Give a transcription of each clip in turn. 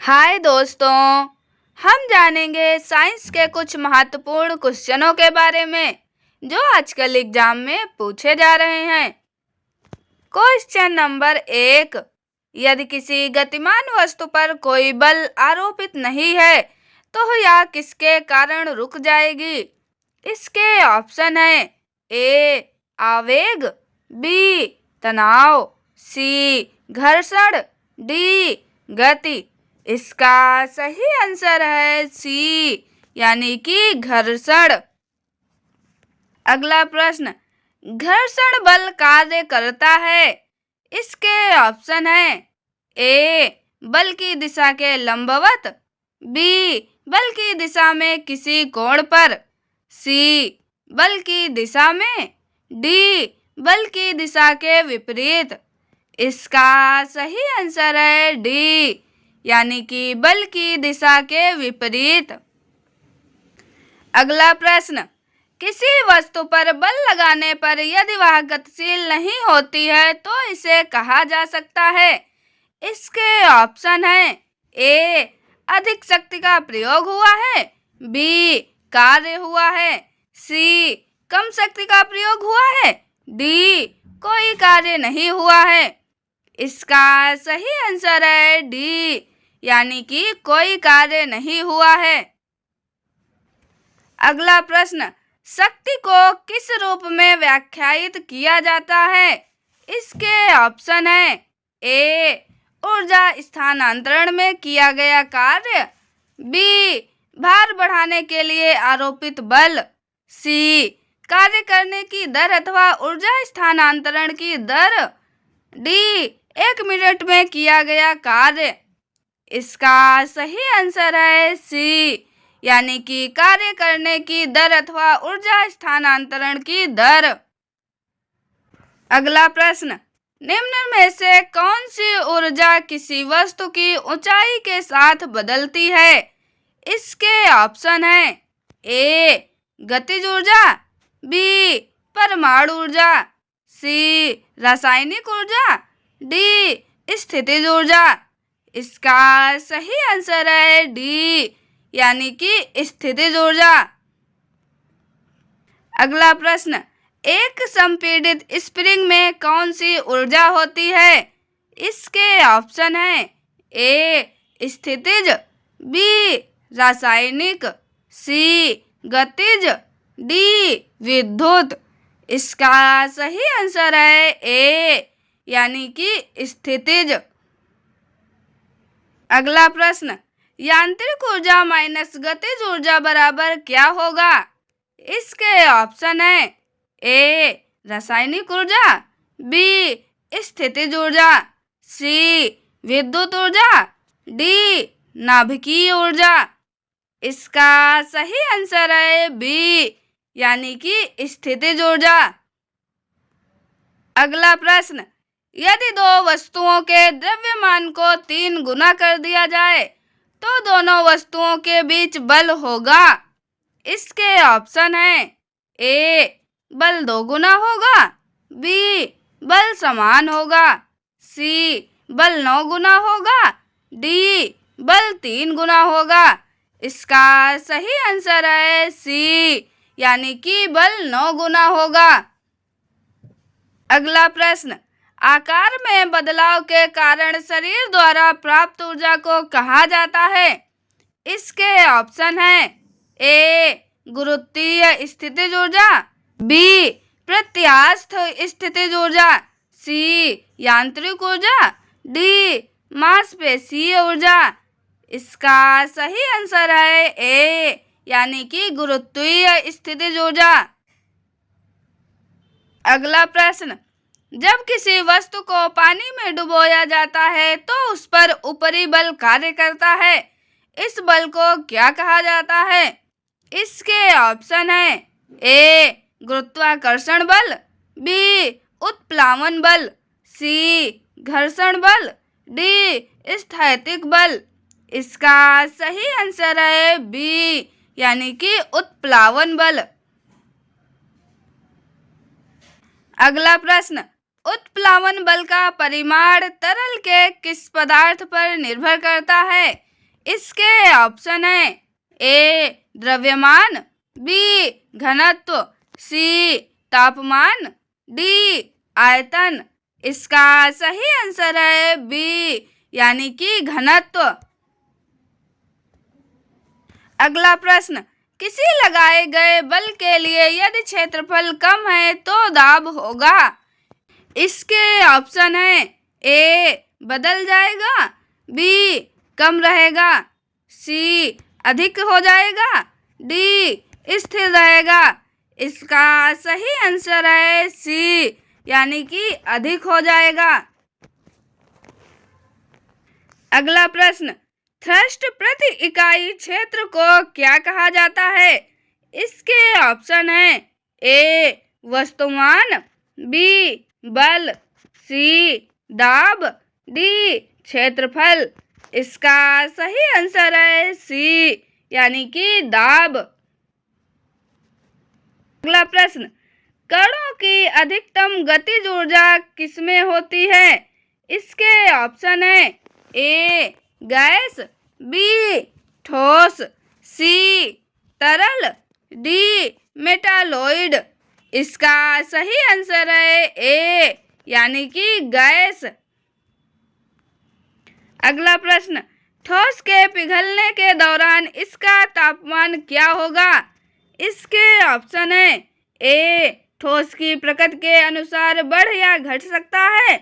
हाय दोस्तों, हम जानेंगे साइंस के कुछ महत्वपूर्ण क्वेश्चनों के बारे में जो आजकल एग्जाम में पूछे जा रहे हैं। क्वेश्चन नंबर 1, यदि किसी गतिमान वस्तु पर कोई बल आरोपित नहीं है तो यह किसके कारण रुक जाएगी? इसके ऑप्शन है ए आवेग, बी तनाव, सी घर्षण, डी गति। इसका सही आंसर है सी यानी कि घर्षण। अगला प्रश्न, घर्षण बल कार्य करता है। इसके ऑप्शन है ए बल की दिशा के लंबवत, बी बल की दिशा में किसी कोण पर, सी बल की दिशा में, डी बल की दिशा के विपरीत। इसका सही आंसर है डी यानी कि बल की दिशा के विपरीत। अगला प्रश्न, किसी वस्तु पर बल लगाने पर यदि वह गतिशील नहीं होती है तो इसे कहा जा सकता है। इसके ऑप्शन है ए अधिक शक्ति का प्रयोग हुआ है, बी कार्य हुआ है, सी कम शक्ति का प्रयोग हुआ है, डी कोई कार्य नहीं हुआ है। इसका सही आंसर है डी यानी कि कोई कार्य नहीं हुआ है। अगला प्रश्न, शक्ति को किस रूप में व्याख्यायित किया जाता है? इसके ऑप्शन है ए ऊर्जा स्थानांतरण में किया गया कार्य, बी भार बढ़ाने के लिए आरोपित बल, सी कार्य करने की दर अथवा ऊर्जा स्थानांतरण की दर, डी 1 मिनट में किया गया कार्य। इसका सही आंसर है सी यानी कि कार्य करने की दर अथवा ऊर्जा स्थानांतरण की दर। अगला प्रश्न, निम्न में से कौन सी ऊर्जा किसी वस्तु की ऊंचाई के साथ बदलती है? इसके ऑप्शन है ए गतिज ऊर्जा, बी परमाणु ऊर्जा, सी रासायनिक ऊर्जा, डी स्थितिज ऊर्जा। इसका सही आंसर है डी यानी कि स्थितिज ऊर्जा। अगला प्रश्न, एक संपीड़ित स्प्रिंग में कौन सी ऊर्जा होती है? इसके ऑप्शन है ए स्थितिज, बी रासायनिक, सी गतिज, डी विद्युत। इसका सही आंसर है ए यानी कि स्थितिज। अगला प्रश्न, यांत्रिक ऊर्जा माइनस गतिज ऊर्जा बराबर क्या होगा? इसके ऑप्शन है ए रासायनिक ऊर्जा, बी स्थितिज ऊर्जा, सी विद्युत ऊर्जा, डी नाभिकीय ऊर्जा। इसका सही आंसर है बी यानी कि स्थितिज ऊर्जा। अगला प्रश्न, यदि दो वस्तुओं के द्रव्यमान को 3 गुना कर दिया जाए तो दोनों वस्तुओं के बीच बल होगा। इसके ऑप्शन है ए बल 2 गुना होगा, बी बल समान होगा, सी बल 9 गुना होगा, डी बल 3 गुना होगा। इसका सही आंसर है सी यानी कि बल 9 गुना होगा। अगला प्रश्न, आकार में बदलाव के कारण शरीर द्वारा प्राप्त ऊर्जा को कहा जाता है? इसके ऑप्शन है ए गुरुत्वीय स्थितिज ऊर्जा, बी प्रत्यास्थ स्थितिज ऊर्जा, सी यांत्रिक ऊर्जा, डी मांसपेशीय ऊर्जा। इसका सही आंसर है ए यानी कि गुरुत्वीय स्थितिज ऊर्जा। अगला प्रश्न, जब किसी वस्तु को पानी में डुबोया जाता है तो उस पर ऊपरी बल कार्य करता है। इस बल को क्या कहा जाता है? इसके ऑप्शन है ए गुरुत्वाकर्षण बल, बी उत्प्लावन बल, सी घर्षण बल, डी स्थैतिक बल। इसका सही आंसर है बी यानी कि उत्प्लावन बल। अगला प्रश्न, उत्प्लावन बल का परिमाण तरल के किस पदार्थ पर निर्भर करता है? इसके ऑप्शन है ए द्रव्यमान, बी घनत्व, सी तापमान, डी आयतन। इसका सही आंसर है बी यानी कि घनत्व। अगला प्रश्न, किसी लगाए गए बल के लिए यदि क्षेत्रफल कम है तो दाब होगा। इसके ऑप्शन है ए बदल जाएगा, बी कम रहेगा, सी अधिक हो जाएगा, डी स्थिर रहेगा। इसका सही आंसर है सी यानी कि अधिक हो जाएगा। अगला प्रश्न, थ्रस्ट प्रति इकाई क्षेत्र को क्या कहा जाता है। इसके ऑप्शन है ए वस्तुमान, बी बल, सी दाब, डी क्षेत्रफल। इसका सही आंसर है सी यानी कि दाब। अगला प्रश्न, कणों की अधिकतम गतिज ऊर्जा किसमें होती है। इसके ऑप्शन है ए गैस, बी ठोस, सी तरल, डी मेटालॉइड। इसका सही आंसर है ए यानी कि गैस। अगला प्रश्न, ठोस के पिघलने के दौरान इसका तापमान क्या होगा। इसके ऑप्शन है ए ठोस की प्रकृति के अनुसार बढ़ या घट सकता है,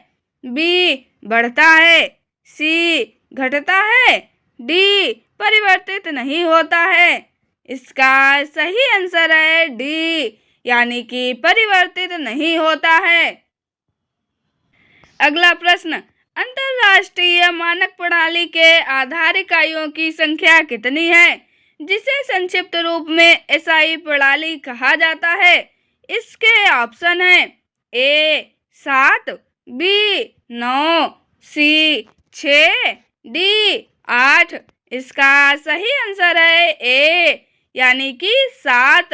बी बढ़ता है, सी घटता है, डी परिवर्तित नहीं होता है। इसका सही आंसर है डी यानी कि परिवर्तित नहीं होता है। अगला प्रश्न, अंतरराष्ट्रीय मानक प्रणाली के आधार इकाइयों की संख्या कितनी है, जिसे संक्षिप्त रूप में एसआई प्रणाली कहा जाता है। इसके ऑप्शन है ए 7, बी 9, सी 6, डी 8। इसका सही आंसर है ए यानी कि 7।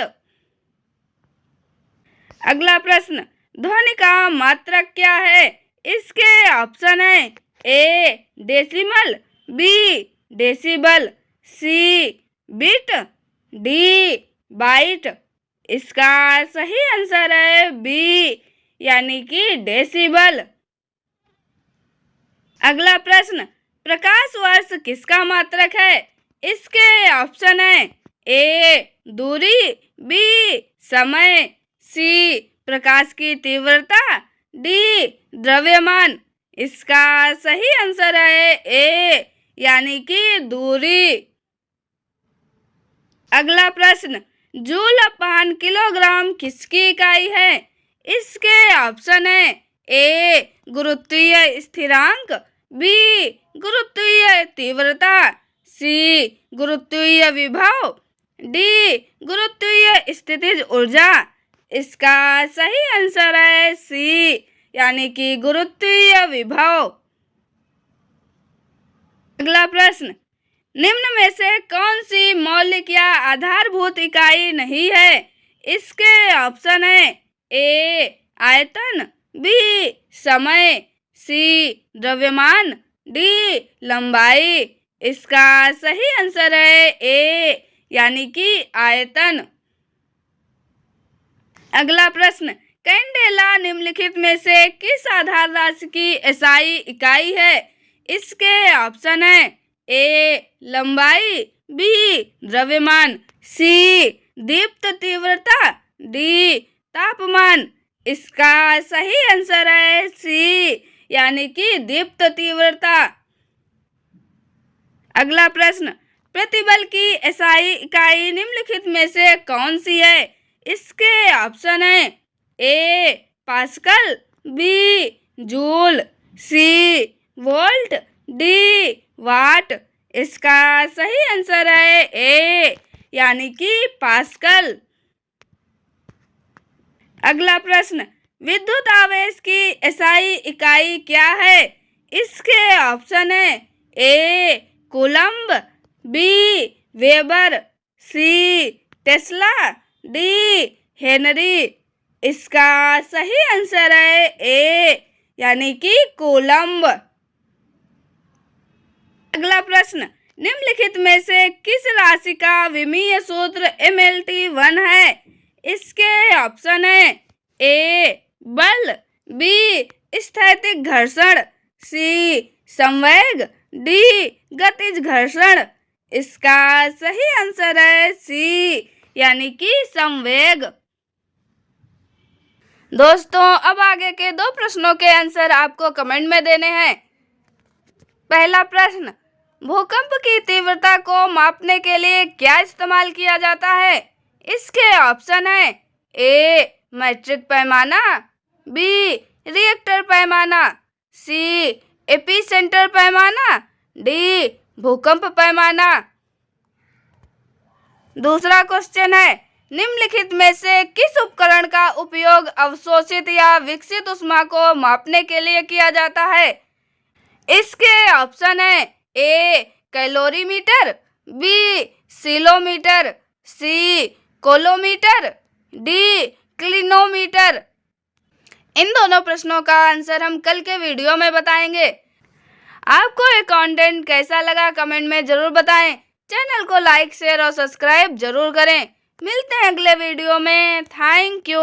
अगला प्रश्न, ध्वनि का मात्रक क्या है। इसके ऑप्शन है A decimal, B decibel, C bit, D byte. इसका सही आंसर है बी यानी कि डेसिबल। अगला प्रश्न, प्रकाश वर्ष किसका मात्रक है। इसके ऑप्शन है ए दूरी, बी समय, सी प्रकाश की तीव्रता, डी द्रव्यमान। इसका सही आंसर है ए यानी कि दूरी। अगला प्रश्न, जूल अपान किलोग्राम किसकी इकाई है। इसके ऑप्शन है ए गुरुत्वीय स्थिरांक, बी गुरुत्वीय तीव्रता, सी गुरुत्वीय विभव, डी गुरुत्वीय स्थितिज ऊर्जा। इसका सही आंसर है सी यानी कि गुरुत्वीय विभव। अगला प्रश्न, निम्न में से कौन सी मौलिक या आधारभूत इकाई नहीं है। इसके ऑप्शन है ए आयतन, बी समय, सी द्रव्यमान, डी लंबाई। इसका सही आंसर है ए यानी कि आयतन। अगला प्रश्न, कैंडेला निम्नलिखित में से किस आधार राशि की एसआई इकाई है। इसके ऑप्शन है ए लंबाई, बी द्रव्यमान, सी दीप्त तीव्रता, डी तापमान। इसका सही आंसर है सी यानी कि दीप्त तीव्रता। अगला प्रश्न, प्रतिबल की एसआई इकाई निम्नलिखित में से कौन सी है। इसके ऑप्शन है A pascal, B joule, C volt, D watt. इसका सही आंसर है ए यानी कि पास्कल। अगला प्रश्न, विद्युत आवेश की एसआई इकाई क्या है। इसके ऑप्शन है ए कूलम्ब, बी वेबर, सी टेस्ला, डी हेनरी। इसका सही आंसर है ए यानी कि कूलम्ब। अगला प्रश्न, निम्नलिखित में से किस राशि का विमीय सूत्र MLT1 है? इसके ऑप्शन है ए बल, बी स्थैतिक घर्षण, सी संवेग, डी गतिज घर्षण। इसका सही आंसर है सी यानी कि संवेग। दोस्तों अब आगे के 2 प्रश्नों के आंसर आपको कमेंट में देने हैं। पहला प्रश्न, भूकंप की तीव्रता को मापने के लिए क्या इस्तेमाल किया जाता है? इसके ऑप्शन है ए मैट्रिक पैमाना, बी रिएक्टर पैमाना, सी एपीसेंटर पैमाना, डी भूकंप पैमाना। दूसरा क्वेश्चन है, निम्नलिखित में से किस उपकरण का उपयोग अवशोषित या विकसित ऊष्मा को मापने के लिए किया जाता है? इसके ऑप्शन है ए कैलोरीमीटर, बी सीलोमीटर, सी कोलोमीटर, डी क्लिनोमीटर। इन दोनों प्रश्नों का आंसर हम कल के वीडियो में बताएंगे। आपको ये कंटेंट कैसा लगा कमेंट में जरूर बताएं। चैनल को लाइक, शेयर और सब्सक्राइब जरूर करें। मिलते हैं अगले वीडियो में। Thank you.